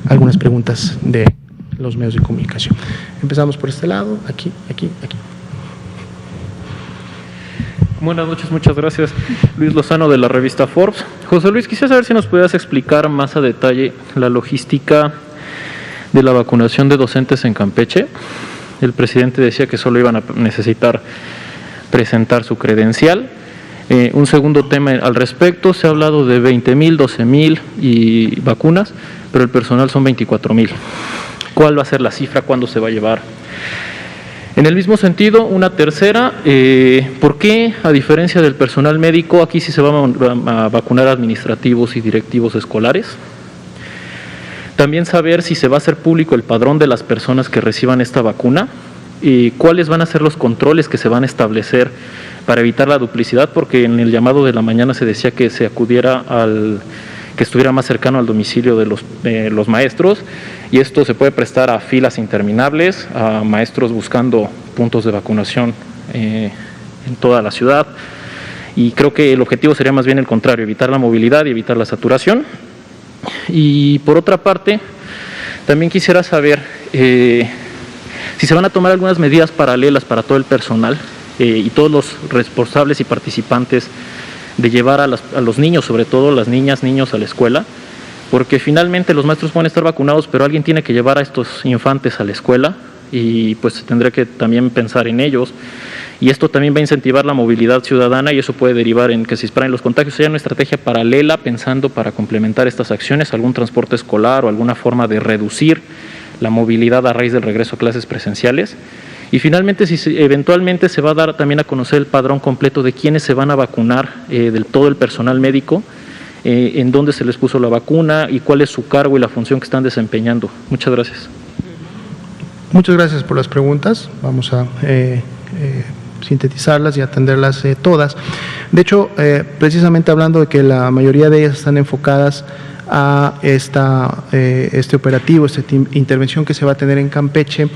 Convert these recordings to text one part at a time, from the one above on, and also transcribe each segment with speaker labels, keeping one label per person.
Speaker 1: algunas preguntas de los medios de comunicación. Empezamos por este lado, aquí.
Speaker 2: Buenas noches, muchas gracias. Luis Lozano, de la revista Forbes. José Luis, quisiera saber si nos pudieras explicar más a detalle la logística de la vacunación de docentes en Campeche. El presidente decía que solo iban a necesitar presentar su credencial. Un segundo tema al respecto, se ha hablado de 20,000, 12,000 y vacunas, pero el personal son 24,000. ¿Cuál va a ser la cifra? ¿Cuándo se va a llevar? En el mismo sentido, una tercera, ¿por qué, a diferencia del personal médico, aquí sí se van a vacunar administrativos y directivos escolares? También saber si se va a hacer público el padrón de las personas que reciban esta vacuna y cuáles van a ser los controles que se van a establecer para evitar la duplicidad, porque en el llamado de la mañana se decía que se acudiera que estuviera más cercano al domicilio de los maestros, y esto se puede prestar a filas interminables, a maestros buscando puntos de vacunación en toda la ciudad, y creo que el objetivo sería más bien el contrario, evitar la movilidad y evitar la saturación. Y por otra parte, también quisiera saber si se van a tomar algunas medidas paralelas para todo el personal y todos los responsables y participantes de llevar a los niños, sobre todo las niñas, niños, a la escuela, porque finalmente los maestros pueden estar vacunados, pero alguien tiene que llevar a estos infantes a la escuela y pues tendrá que también pensar en ellos, y esto también va a incentivar la movilidad ciudadana y eso puede derivar en que se disparen los contagios. Haya una estrategia paralela pensando para complementar estas acciones, algún transporte escolar o alguna forma de reducir la movilidad a raíz del regreso a clases presenciales. Y finalmente, si eventualmente se va a dar también a conocer el padrón completo de quiénes se van a vacunar, del todo el personal médico, en dónde se les puso la vacuna y cuál es su cargo y la función que están desempeñando. Muchas gracias.
Speaker 1: Muchas gracias por las preguntas. Vamos a sintetizarlas y atenderlas todas. De hecho, precisamente hablando de que la mayoría de ellas están enfocadas a este operativo, esta intervención que se va a tener en Campeche,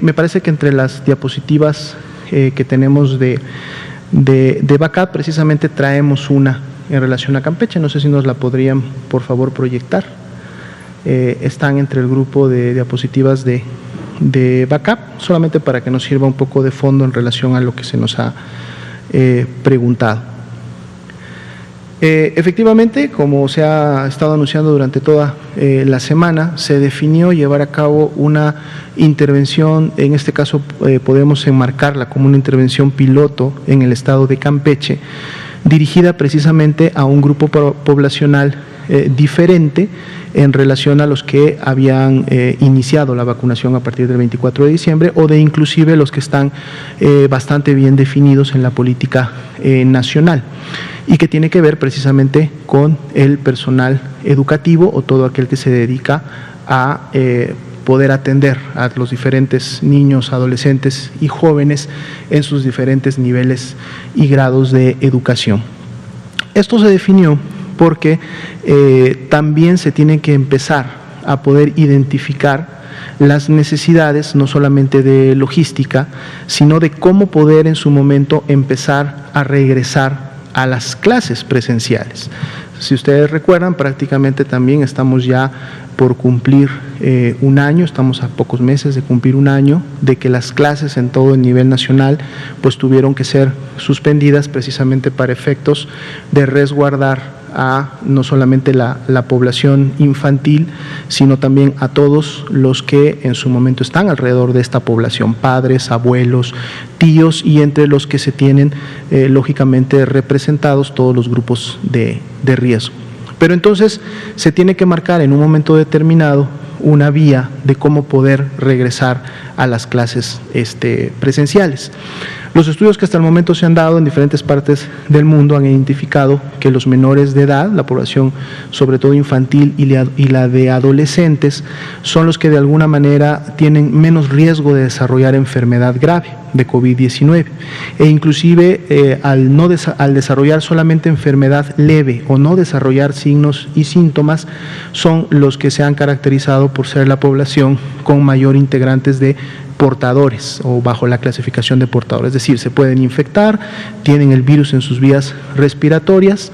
Speaker 1: me parece que entre las diapositivas que tenemos de BACAT, precisamente traemos una en relación a Campeche. No sé si nos la podrían, por favor, proyectar. Están entre el grupo de diapositivas de BACAP, solamente para que nos sirva un poco de fondo en relación a lo que se nos ha preguntado. Efectivamente, como se ha estado anunciando durante toda la semana, se definió llevar a cabo una intervención, en este caso podemos enmarcarla como una intervención piloto en el estado de Campeche, dirigida precisamente a un grupo poblacional diferente en relación a los que habían iniciado la vacunación a partir del 24 de diciembre o de inclusive los que están bastante bien definidos en la política nacional, y que tiene que ver precisamente con el personal educativo o todo aquel que se dedica a poder atender a los diferentes niños, adolescentes y jóvenes en sus diferentes niveles y grados de educación. Esto se definió porque también se tiene que empezar a poder identificar las necesidades, no solamente de logística, sino de cómo poder en su momento empezar a regresar a las clases presenciales. Si ustedes recuerdan, prácticamente también estamos ya por cumplir un año, estamos a pocos meses de cumplir un año de que las clases en todo el nivel nacional pues tuvieron que ser suspendidas precisamente para efectos de resguardar a no solamente la población infantil, sino también a todos los que en su momento están alrededor de esta población, padres, abuelos, tíos, y entre los que se tienen lógicamente representados todos los grupos de riesgo. Pero entonces se tiene que marcar en un momento determinado una vía de cómo poder regresar a las clases presenciales. Los estudios que hasta el momento se han dado en diferentes partes del mundo han identificado que los menores de edad, la población sobre todo infantil y la de adolescentes, son los que de alguna manera tienen menos riesgo de desarrollar enfermedad grave de COVID-19 e inclusive al desarrollar solamente enfermedad leve o no desarrollar signos y síntomas, son los que se han caracterizado por ser la población con mayor integrantes de portadores o bajo la clasificación de portadores, es decir, se pueden infectar, tienen el virus en sus vías respiratorias,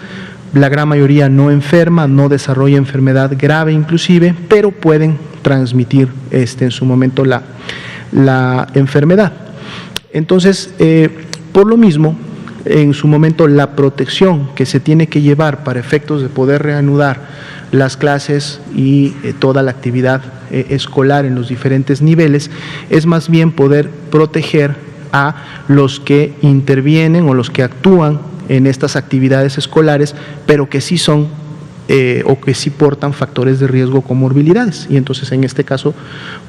Speaker 1: la gran mayoría no enferma, no desarrolla enfermedad grave inclusive, pero pueden transmitir en su momento la enfermedad. Entonces, por lo mismo, en su momento la protección que se tiene que llevar para efectos de poder reanudar las clases y toda la actividad escolar en los diferentes niveles es más bien poder proteger a los que intervienen o los que actúan en estas actividades escolares, pero que sí son o que sí portan factores de riesgo o comorbilidades. Y entonces en este caso,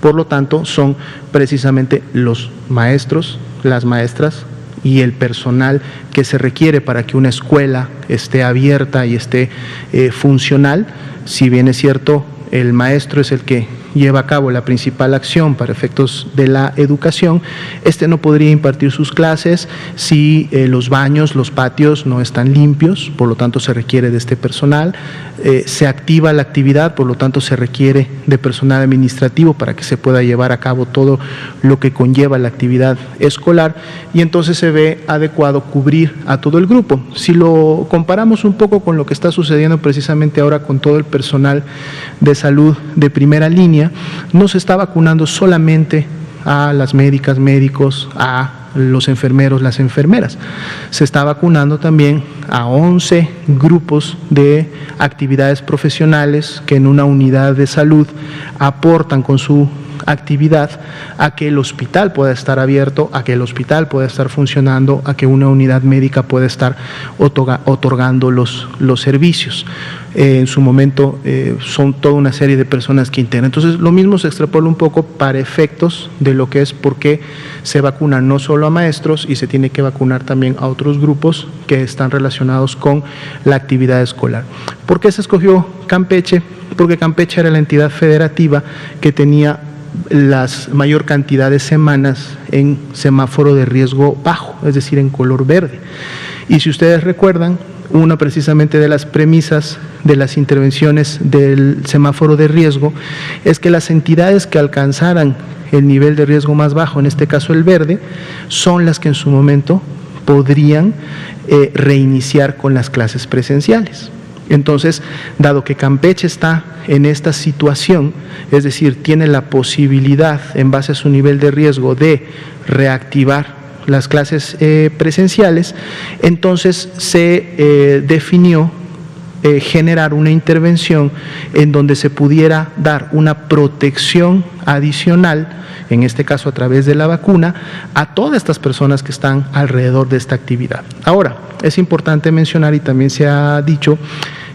Speaker 1: por lo tanto, son precisamente los maestros, las maestras y el personal que se requiere para que una escuela esté abierta y esté funcional. Si bien es cierto, el maestro es el que lleva a cabo la principal acción para efectos de la educación, no podría impartir sus clases si los baños, los patios no están limpios, por lo tanto se requiere de este personal, se activa la actividad, por lo tanto se requiere de personal administrativo para que se pueda llevar a cabo todo lo que conlleva la actividad escolar, y entonces se ve adecuado cubrir a todo el grupo. Si lo comparamos un poco con lo que está sucediendo precisamente ahora con todo el personal de salud de primera línea, no se está vacunando solamente a las médicas, médicos, a los enfermeros, las enfermeras. Se está vacunando también a 11 grupos de actividades profesionales que en una unidad de salud aportan con su actividad a que el hospital pueda estar abierto, a que el hospital pueda estar funcionando, a que una unidad médica pueda estar otorgando los servicios. En su momento son toda una serie de personas que integran. Entonces lo mismo se extrapola un poco para efectos de lo que es por qué se vacuna no solo a maestros y se tiene que vacunar también a otros grupos que están relacionados con la actividad escolar. ¿Por qué se escogió Campeche? Porque Campeche era la entidad federativa que tenía la mayor cantidad de semanas en semáforo de riesgo bajo, es decir, en color verde. Y si ustedes recuerdan, una precisamente de las premisas de las intervenciones del semáforo de riesgo es que las entidades que alcanzaran el nivel de riesgo más bajo, en este caso el verde, son las que en su momento podrían reiniciar con las clases presenciales. Entonces, dado que Campeche está en esta situación, es decir, tiene la posibilidad, en base a su nivel de riesgo, de reactivar las clases presenciales, entonces se definió generar una intervención en donde se pudiera dar una protección adicional, en este caso a través de la vacuna, a todas estas personas que están alrededor de esta actividad. Ahora, es importante mencionar, y también se ha dicho,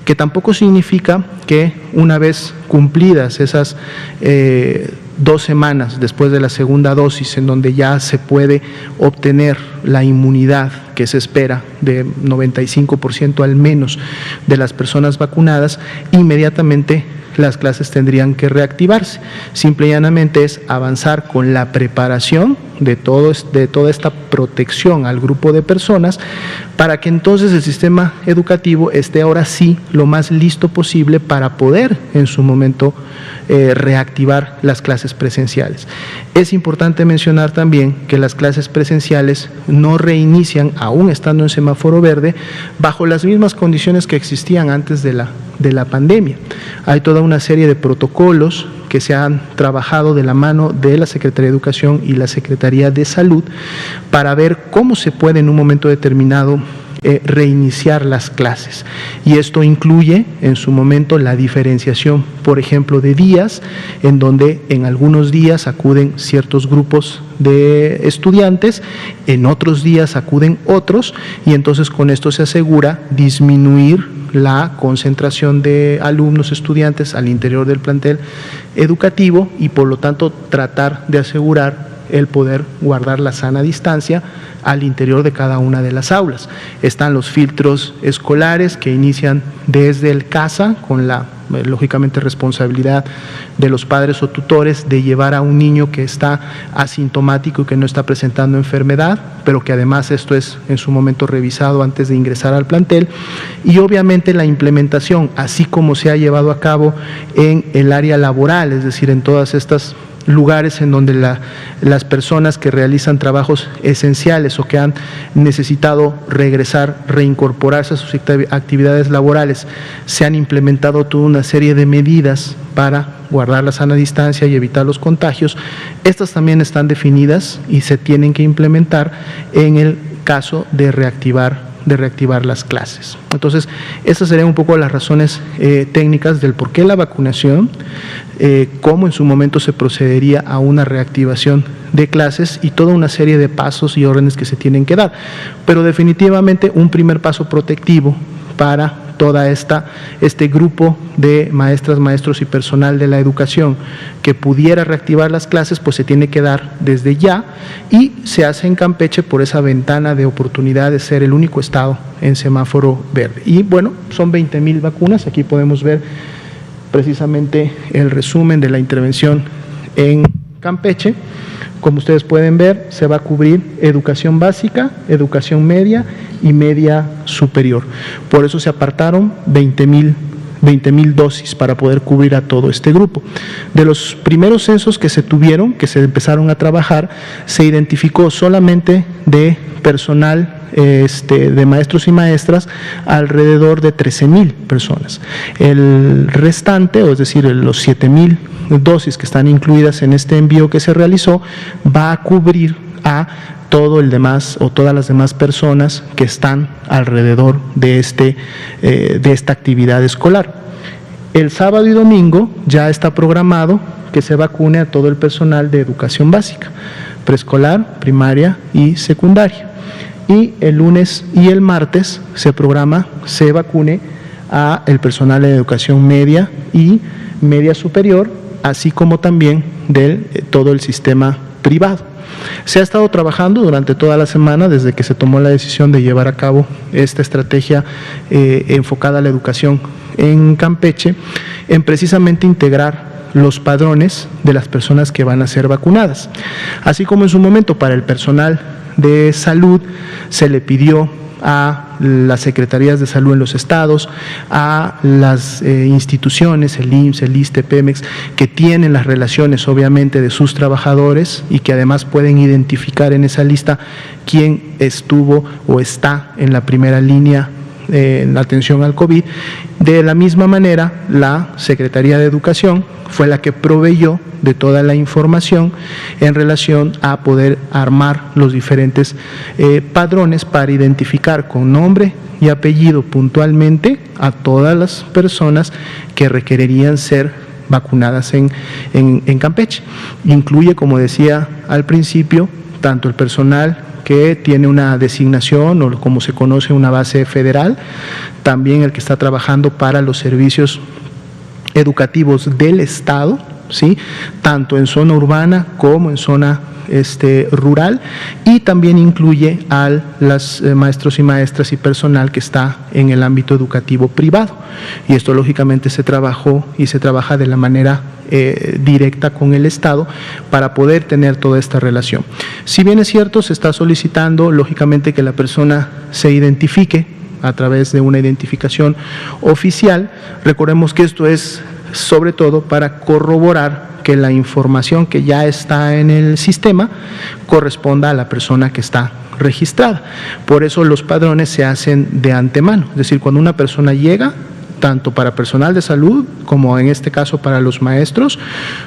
Speaker 1: que tampoco significa que una vez cumplidas esas 2 semanas después de la segunda dosis, en donde ya se puede obtener la inmunidad que se espera de 95% al menos de las personas vacunadas, inmediatamente las clases tendrían que reactivarse. Simple y llanamente es avanzar con la preparación de toda esta protección al grupo de personas para que entonces el sistema educativo esté ahora sí lo más listo posible para poder en su momento reactivar las clases presenciales. Es importante mencionar también que las clases presenciales no reinician, aún estando en semáforo verde, bajo las mismas condiciones que existían antes de la pandemia. Hay toda una serie de protocolos que se han trabajado de la mano de la Secretaría de Educación y la Secretaría de Salud para ver cómo se puede en un momento determinado reiniciar las clases, y esto incluye en su momento la diferenciación, por ejemplo, de días, en donde en algunos días acuden ciertos grupos de estudiantes, en otros días acuden otros, y entonces con esto se asegura disminuir la concentración de alumnos, estudiantes al interior del plantel educativo, y por lo tanto tratar de asegurar el poder guardar la sana distancia al interior de cada una de las aulas. Están los filtros escolares que inician desde el CASA, con la lógicamente responsabilidad de los padres o tutores de llevar a un niño que está asintomático y que no está presentando enfermedad, pero que además esto es en su momento revisado antes de ingresar al plantel, y obviamente la implementación, así como se ha llevado a cabo en el área laboral, es decir, en todas estas lugares en donde las personas que realizan trabajos esenciales o que han necesitado regresar, reincorporarse a sus actividades laborales, se han implementado toda una serie de medidas para guardar la sana distancia y evitar los contagios. Estas también están definidas y se tienen que implementar en el caso de reactivar las clases. Entonces, estas serían un poco las razones técnicas del por qué la vacunación, cómo en su momento se procedería a una reactivación de clases y toda una serie de pasos y órdenes que se tienen que dar. Pero definitivamente un primer paso protectivo para toda este grupo de maestras, maestros y personal de la educación que pudiera reactivar las clases, pues se tiene que dar desde ya, y se hace en Campeche por esa ventana de oportunidad de ser el único estado en semáforo verde. Y bueno, son 20,000 vacunas. Aquí podemos ver precisamente el resumen de la intervención en Campeche. Como ustedes pueden ver, se va a cubrir educación básica, educación media y media superior. Por eso se apartaron 20,000 dosis para poder cubrir a todo este grupo. De los primeros censos que se tuvieron, que se empezaron a trabajar, se identificó solamente de personal de maestros y maestras alrededor de 13,000 personas. El restante, o es decir, los 7,000 dosis que están incluidas en este envío que se realizó, va a cubrir a todo el demás o todas las demás personas que están alrededor de esta actividad escolar. El sábado y domingo ya está programado que se vacune a todo el personal de educación básica, preescolar, primaria y secundaria. Y el lunes y el martes se vacune a el personal de educación media y media superior, así como también de todo el sistema privado. Se ha estado trabajando durante toda la semana desde que se tomó la decisión de llevar a cabo esta estrategia enfocada a la educación en Campeche, en precisamente integrar los padrones de las personas que van a ser vacunadas. Así como en su momento para el personal de salud se le pidió a las secretarías de salud en los estados, a las instituciones, el IMSS, el ISSSTE, Pemex, que tienen las relaciones obviamente de sus trabajadores y que además pueden identificar en esa lista quién estuvo o está en la primera línea en la atención al COVID. De la misma manera, la Secretaría de Educación fue la que proveyó de toda la información en relación a poder armar los diferentes padrones para identificar con nombre y apellido puntualmente a todas las personas que requerirían ser vacunadas en Campeche. Incluye, como decía al principio, tanto el personal que tiene una designación o como se conoce una base federal, también el que está trabajando para los servicios educativos del Estado, ¿sí?, tanto en zona urbana como en zona rural, y también incluye a los maestros y maestras y personal que está en el ámbito educativo privado. Y esto lógicamente se trabajó y se trabaja de la manera directa con el Estado para poder tener toda esta relación. Si bien es cierto, se está solicitando lógicamente que la persona se identifique a través de una identificación oficial. Recordemos que esto es sobre todo para corroborar que la información que ya está en el sistema corresponda a la persona que está registrada. Por eso los padrones se hacen de antemano, es decir, cuando una persona llega, tanto para personal de salud como en este caso para los maestros,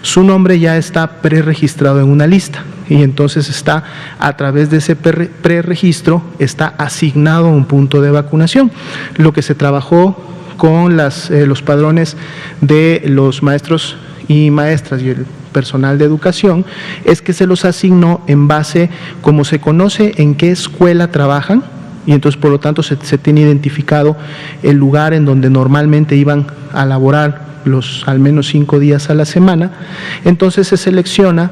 Speaker 1: su nombre ya está preregistrado en una lista y entonces está a través de ese preregistro, está asignado a un punto de vacunación. Lo que se trabajó con los padrones de los maestros y maestras y el personal de educación es que se los asignó en base, como se conoce, en qué escuela trabajan, y entonces por lo tanto se tiene identificado el lugar en donde normalmente iban a laborar al menos 5 días a la semana. Entonces se selecciona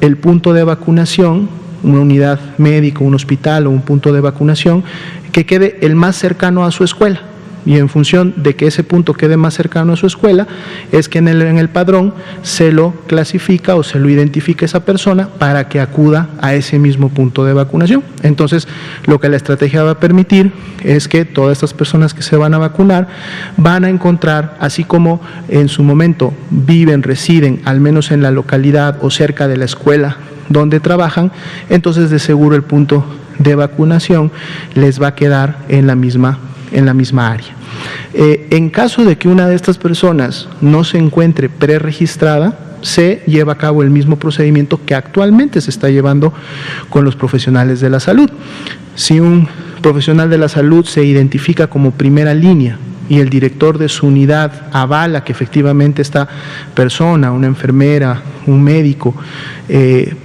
Speaker 1: el punto de vacunación, una unidad médica, un hospital o un punto de vacunación que quede el más cercano a su escuela. y en función de que ese punto quede más cercano a su escuela, es que en el padrón se lo clasifica o se lo identifica esa persona para que acuda a ese mismo punto de vacunación. Entonces, lo que la estrategia va a permitir es que todas estas personas que se van a vacunar van a encontrar, así como en su momento viven, residen, al menos en la localidad o cerca de la escuela donde trabajan, entonces de seguro el punto de vacunación les va a quedar en la misma área. En caso de que una de estas personas no se encuentre preregistrada, se lleva a cabo el mismo procedimiento que actualmente se está llevando con los profesionales de la salud. Si un profesional de la salud se identifica como primera línea y el director de su unidad avala que efectivamente esta persona, una enfermera, un médico,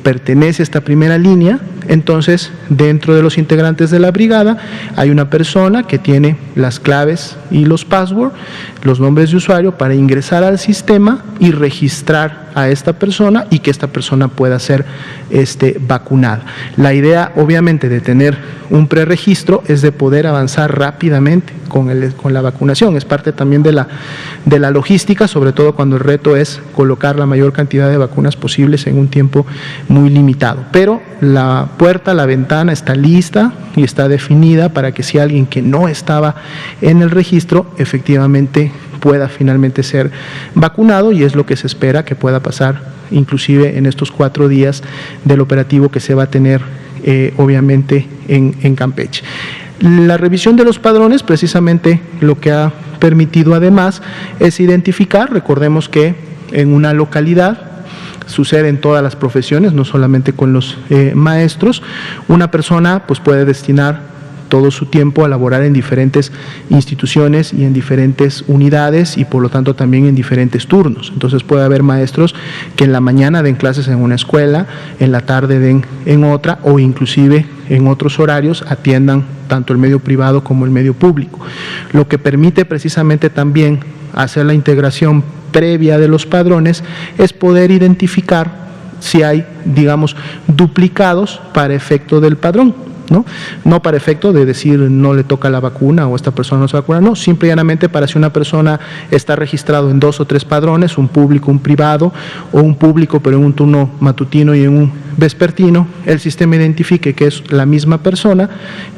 Speaker 1: pertenece a esta primera línea, entonces dentro de los integrantes de la brigada hay una persona que tiene las claves y los passwords, los nombres de usuario para ingresar al sistema y registrar a esta persona y que esta persona pueda ser vacunada. La idea obviamente de tener un preregistro es de poder avanzar rápidamente con la vacunación, es parte también de la logística, sobre todo cuando el reto es colocar la mayor cantidad de vacunas posibles en un tiempo muy limitado, pero la puerta, la ventana está lista y está definida para que si alguien que no estaba en el registro efectivamente pueda finalmente ser vacunado, y es lo que se espera que pueda pasar inclusive en estos 4 días del operativo que se va a tener obviamente en Campeche. La revisión de los padrones precisamente lo que ha permitido además es identificar, recordemos que en una localidad sucede en todas las profesiones, no solamente con los maestros, una persona pues puede destinar todo su tiempo a laborar en diferentes instituciones y en diferentes unidades y por lo tanto también en diferentes turnos. Entonces puede haber maestros que en la mañana den clases en una escuela, en la tarde den en otra o inclusive en otros horarios atiendan tanto el medio privado como el medio público. Lo que permite precisamente también hacer la integración previa de los padrones es poder identificar si hay, digamos, duplicados para efecto del padrón, no para efecto de decir no le toca la vacuna o esta persona no se vacuna, no, simple y llanamente para si una persona está registrado en 2 o 3 padrones, un público, un privado, o un público pero en un turno matutino y en un vespertino, el sistema identifique que es la misma persona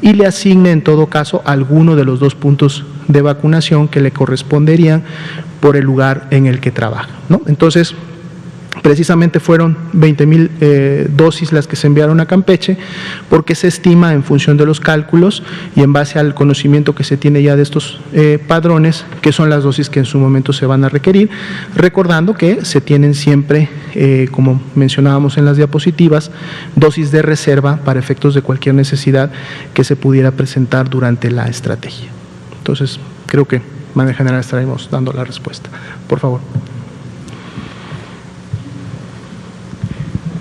Speaker 1: y le asigne en todo caso alguno de los 2 puntos de vacunación que le corresponderían por el lugar en el que trabaja, Entonces, precisamente fueron 20,000 dosis las que se enviaron a Campeche, porque se estima en función de los cálculos y en base al conocimiento que se tiene ya de estos padrones, que son las dosis que en su momento se van a requerir, recordando que se tienen siempre, como mencionábamos en las diapositivas, dosis de reserva para efectos de cualquier necesidad que se pudiera presentar durante la estrategia. Entonces, creo que de manera general estaremos dando la respuesta. Por favor.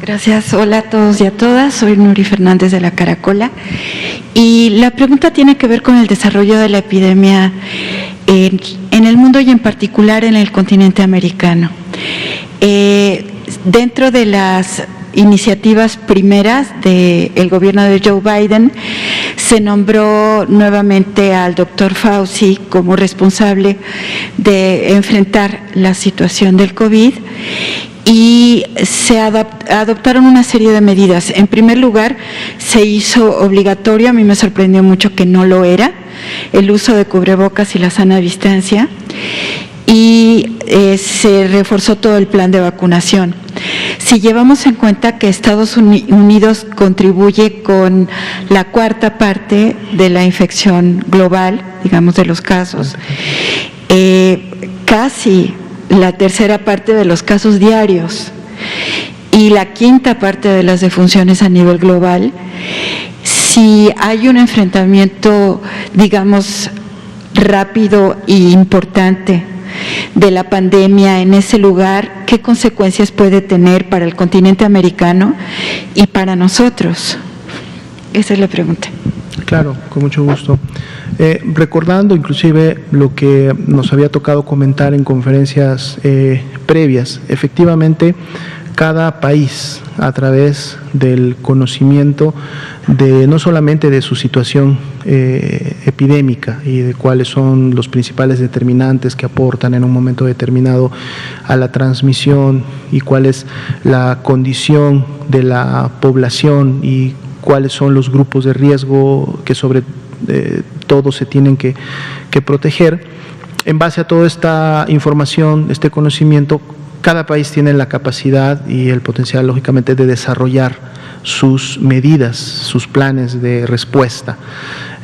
Speaker 3: Gracias. Hola a todos y a todas. Soy Nuri Fernández de la Caracola y la pregunta tiene que ver con el desarrollo de la epidemia en el mundo y en particular en el continente americano. Dentro de las iniciativas primeras del gobierno de Joe Biden, se nombró nuevamente al doctor Fauci como responsable de enfrentar la situación del COVID y se adoptaron una serie de medidas. En primer lugar, se hizo obligatorio, a mí me sorprendió mucho que no lo era, el uso de cubrebocas y la sana distancia, y se reforzó todo el plan de vacunación. Si llevamos en cuenta que Estados Unidos contribuye con la 4ª parte de la infección global, digamos de los casos, casi la 3ª parte de los casos diarios y la 5ª parte de las defunciones a nivel global, si hay un enfrentamiento, digamos, rápido e importante de la pandemia en ese lugar, ¿qué consecuencias puede tener para el continente americano y para nosotros? Esa es la pregunta.
Speaker 1: Claro, con mucho gusto. Recordando inclusive lo que nos había tocado comentar en conferencias previas, efectivamente cada país a través del conocimiento de no solamente de su situación epidemiológica, epidémica y de cuáles son los principales determinantes que aportan en un momento determinado a la transmisión y cuál es la condición de la población y cuáles son los grupos de riesgo que sobre todo se tienen que proteger. En base a toda esta información, este conocimiento, cada país tiene la capacidad y el potencial, lógicamente, de desarrollar sus medidas, sus planes de respuesta.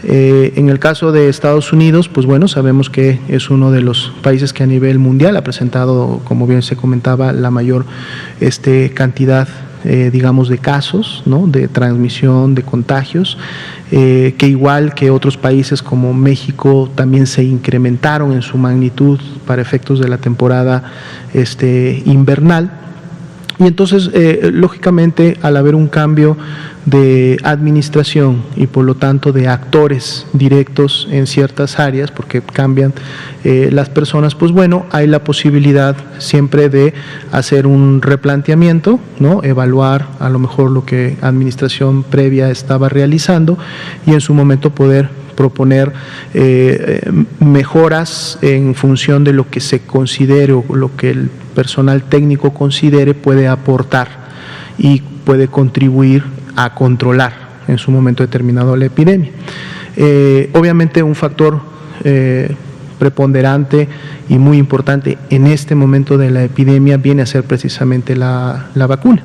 Speaker 1: En el caso de Estados Unidos, pues bueno, sabemos que es uno de los países que a nivel mundial ha presentado, como bien se comentaba, la mayor cantidad, digamos, de casos, ¿no?, de transmisión, de contagios, que igual que otros países como México también se incrementaron en su magnitud para efectos de la temporada invernal. Y entonces, lógicamente, al haber un cambio de administración y por lo tanto de actores directos en ciertas áreas, porque cambian las personas, pues bueno, hay la posibilidad siempre de hacer un replanteamiento, ¿no?, evaluar a lo mejor lo que administración previa estaba realizando y en su momento poder proponer mejoras en función de lo que se considere o lo que el personal técnico considere puede aportar y puede contribuir a controlar en su momento determinado la epidemia. Obviamente un factor preponderante y muy importante en este momento de la epidemia viene a ser precisamente la vacuna.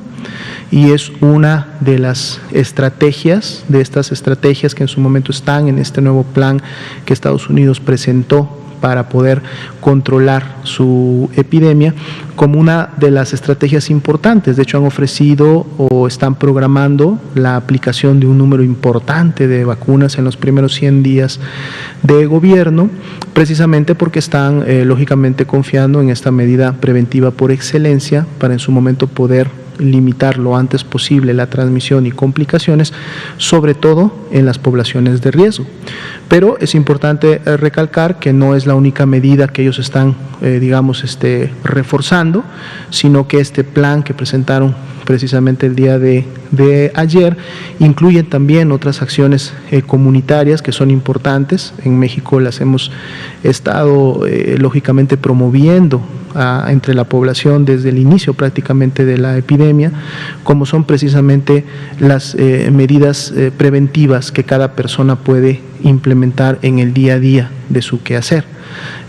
Speaker 1: Y es una de las estrategias, de estas estrategias que en su momento están en este nuevo plan que Estados Unidos presentó para poder controlar su epidemia, como una de las estrategias importantes. De hecho, han ofrecido o están programando la aplicación de un número importante de vacunas en los primeros 100 días de gobierno, precisamente porque están lógicamente confiando en esta medida preventiva por excelencia para en su momento poder limitar lo antes posible la transmisión y complicaciones, sobre todo en las poblaciones de riesgo. Pero es importante recalcar que no es la única medida que ellos están, digamos, reforzando, sino que este plan que presentaron precisamente el día de ayer incluye también otras acciones comunitarias que son importantes. En México las hemos estado lógicamente promoviendo entre la población desde el inicio prácticamente de la epidemia, como son precisamente las medidas preventivas que cada persona puede implementar en el día a día de su quehacer.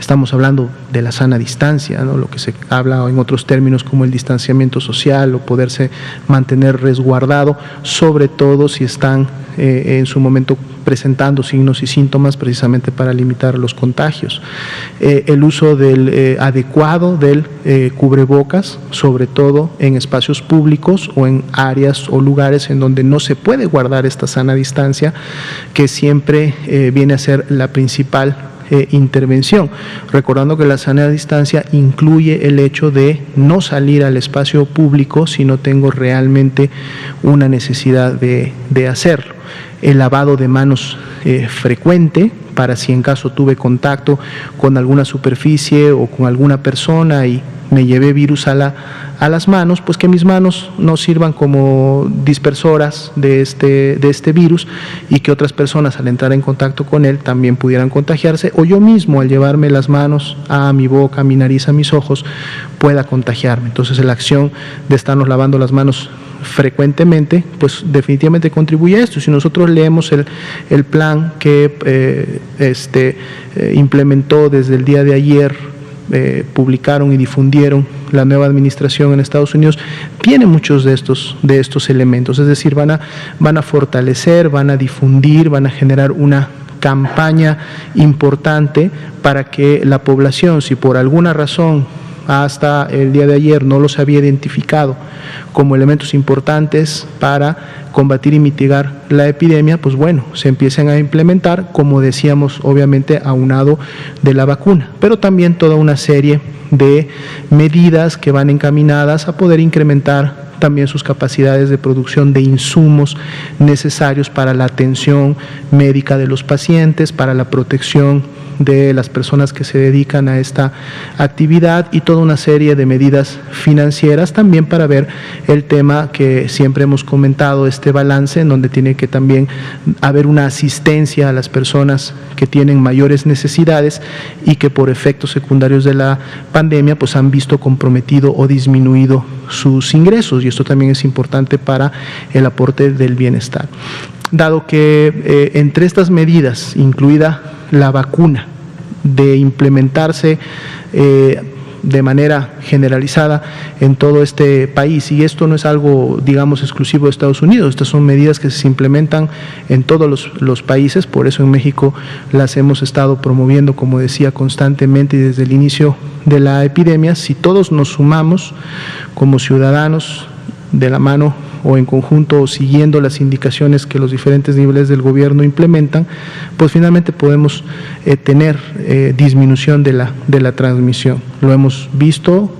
Speaker 1: Estamos hablando de la sana distancia, ¿no?, lo que se habla en otros términos como el distanciamiento social o poderse mantener resguardado, sobre todo si están en su momento presentando signos y síntomas, precisamente para limitar los contagios. El uso adecuado del cubrebocas, sobre todo en espacios públicos o en áreas o lugares en donde no se puede guardar esta sana distancia, que siempre viene a ser la principal intervención, recordando que la sana distancia incluye el hecho de no salir al espacio público si no tengo realmente una necesidad de hacerlo. El lavado de manos frecuente, para si en caso tuve contacto con alguna superficie o con alguna persona y me llevé virus a las manos, pues que mis manos no sirvan como dispersoras de este virus y que otras personas al entrar en contacto con él también pudieran contagiarse, o yo mismo al llevarme las manos a mi boca, a mi nariz, a mis ojos, pueda contagiarme. Entonces la acción de estarnos lavando las manos frecuentemente, pues definitivamente contribuye a esto. Si nosotros leemos el plan que implementó desde el día de ayer, publicaron y difundieron la nueva administración en Estados Unidos, tiene muchos de estos elementos, es decir, van a fortalecer, van a difundir, van a generar una campaña importante para que la población, si por alguna razón hasta el día de ayer no los había identificado como elementos importantes para combatir y mitigar la epidemia, pues bueno, se empiecen a implementar, como decíamos, obviamente aunado de la vacuna, pero también toda una serie de medidas que van encaminadas a poder incrementar también sus capacidades de producción de insumos necesarios para la atención médica de los pacientes, para la protección de las personas que se dedican a esta actividad y toda una serie de medidas financieras también para ver el tema que siempre hemos comentado, este balance en donde tiene que también haber una asistencia a las personas que tienen mayores necesidades y que por efectos secundarios de la pandemia pues han visto comprometido o disminuido sus ingresos, y esto también es importante para el aporte del bienestar. Dado que entre estas medidas, incluida la vacuna, de implementarse de manera generalizada en todo este país, y esto no es algo, digamos, exclusivo de Estados Unidos, estas son medidas que se implementan en todos los países, por eso en México las hemos estado promoviendo, como decía, constantemente y desde el inicio de la epidemia. Si todos nos sumamos como ciudadanos de la mano o en conjunto o siguiendo las indicaciones que los diferentes niveles del gobierno implementan, pues finalmente podemos tener disminución de la transmisión. Lo hemos visto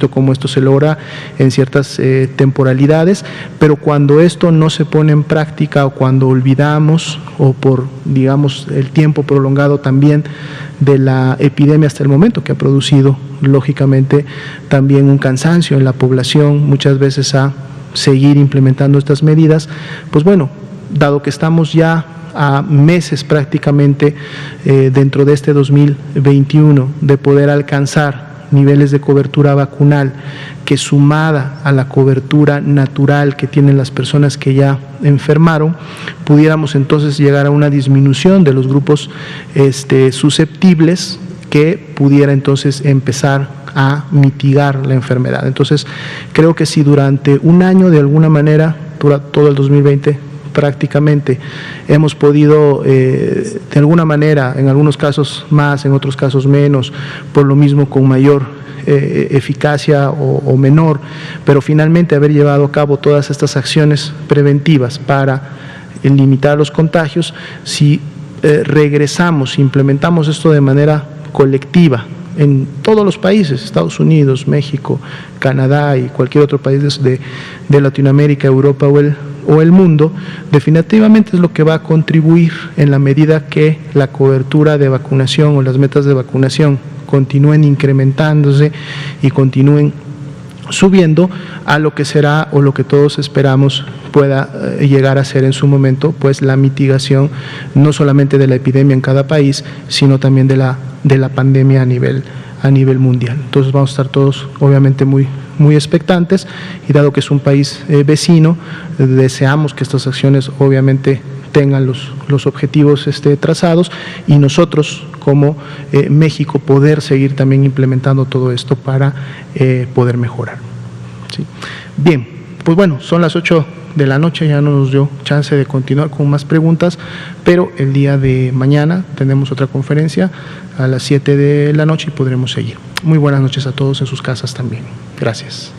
Speaker 1: cómo esto se logra en ciertas temporalidades, pero cuando esto no se pone en práctica o cuando olvidamos o por, digamos, el tiempo prolongado también de la epidemia hasta el momento, que ha producido lógicamente también un cansancio en la población, muchas veces a seguir implementando estas medidas, pues bueno, dado que estamos ya a meses prácticamente dentro de este 2021 de poder alcanzar niveles de cobertura vacunal que, sumada a la cobertura natural que tienen las personas que ya enfermaron, pudiéramos entonces llegar a una disminución de los grupos susceptibles que pudiera entonces empezar a mitigar la enfermedad. Entonces, creo que si durante un año, de alguna manera, todo el 2020 prácticamente, hemos podido, de alguna manera, en algunos casos más, en otros casos menos, por lo mismo con mayor eficacia o menor, pero finalmente haber llevado a cabo todas estas acciones preventivas para limitar los contagios, si regresamos, implementamos esto de manera colectiva, en todos los países, Estados Unidos, México, Canadá y cualquier otro país de Latinoamérica, Europa o el mundo, definitivamente es lo que va a contribuir en la medida que la cobertura de vacunación o las metas de vacunación continúen incrementándose y continúen subiendo a lo que será o lo que todos esperamos pueda llegar a ser en su momento, pues la mitigación no solamente de la epidemia en cada país, sino también de la pandemia a nivel mundial. Entonces vamos a estar todos obviamente muy expectantes, y dado que es un país vecino, deseamos que estas acciones obviamente tengan los objetivos trazados, y nosotros como México poder seguir también implementando todo esto para poder mejorar. ¿Sí? Bien, pues bueno, son las 8 de la noche, ya no nos dio chance de continuar con más preguntas, pero el día de mañana tenemos otra conferencia a las 7 de la noche y podremos seguir. Muy buenas noches a todos en sus casas también. Gracias.